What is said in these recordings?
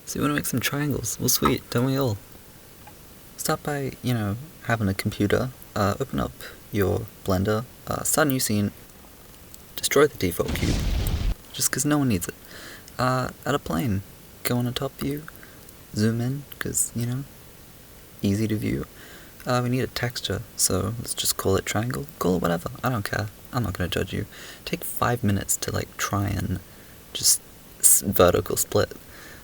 So you want to make some triangles? Well, sweet, don't we all? Start by, having a computer, open up your Blender, start a new scene, destroy the default cube, just because no one needs it. Add a plane, go on a top view, zoom in, because, easy to view. We need a texture, so let's just call it triangle, call it whatever, I don't care, I'm not going to judge you. Take 5 minutes to try and just vertical split.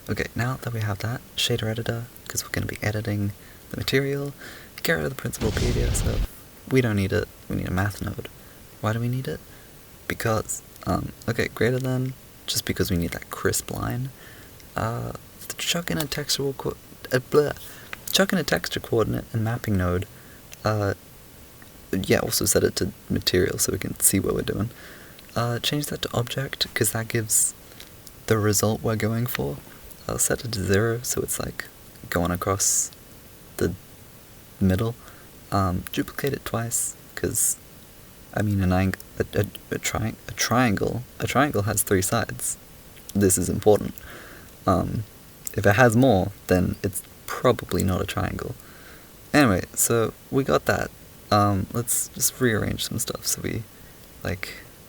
Okay, now that we have that, shader editor, because we're going to be editing the material, get rid of the principal PDS stuff. We don't need it, we need a math node. Why do we need it? Because, greater than, just because we need that crisp line. Chuck in a texture coordinate and mapping node. Also set it to material so we can see what we're doing. Change that to object, because that gives the result we're going for. Set it to 0, so it's going across the middle. Duplicate it twice, because a triangle has 3 sides. This is important. If it has more, then it's probably not a triangle. Anyway, so we got that. Let's just rearrange some stuff so we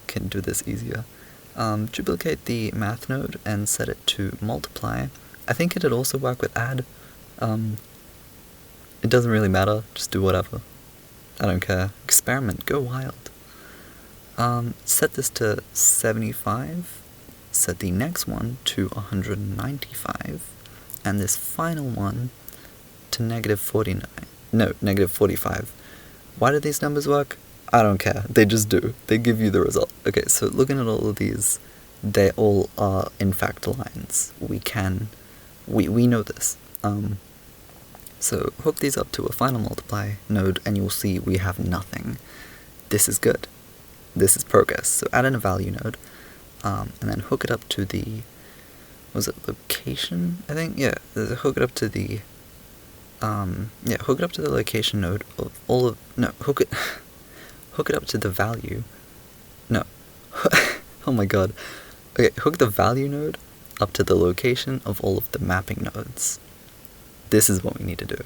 can do this easier. Duplicate the math node and set it to multiply. I think it'd also work with add. It doesn't really matter, just do whatever. I don't care. Experiment, go wild. Set this to 75, set the next one to 195, and this final one to negative 45. Why do these numbers work? I don't care, they just do. They give you the result. Okay, so looking at all of these, they all are in fact lines. We know this. So hook these up to a final multiply node and you'll see we have nothing. This is good. This is progress. So add in a value node, and then hook it up to the, location, I think? Yeah, hook it up to the, location node of all of, hook it up to the value, oh my god. Okay, hook the value node up to the location of all of the mapping nodes. This is what we need to do.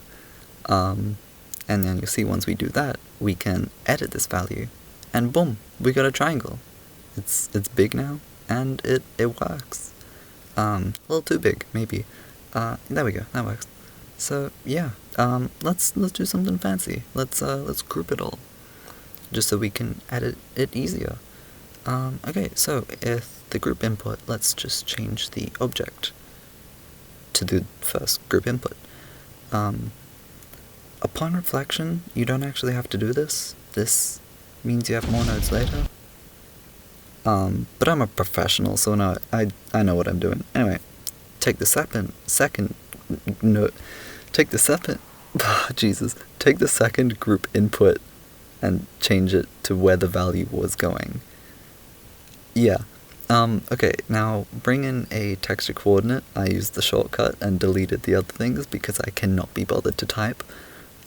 And then you'll see once we do that, we can edit this value, and boom, we got a triangle. It's big now, and it works. A little too big, maybe. There we go, that works. So yeah, let's do something fancy. Let's group it all, just so we can edit it easier. Okay, so if the group input, let's just change the object to the first group input. Upon reflection, you don't actually have to do this. This means you have more nodes later. But I'm a professional, so no, I know what I'm doing. Anyway, take the second group input and change it to where the value was going. Yeah. Okay, now bring in a texture coordinate. I used the shortcut and deleted the other things because I cannot be bothered to type.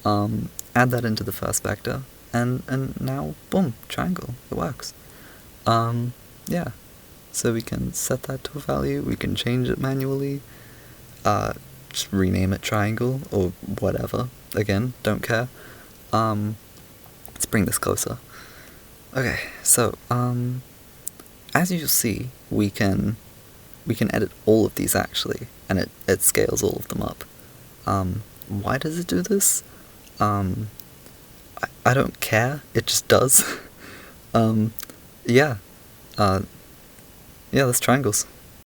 Add that into the first vector, and now, boom, triangle, it works. Yeah, so we can set that to a value, we can change it manually, just rename it triangle, or whatever, again, don't care. Let's bring this closer. Okay, so, as you'll see, we can edit all of these actually, and it scales all of them up. Why does it do this? I don't care, it just does. Yeah, that's triangles.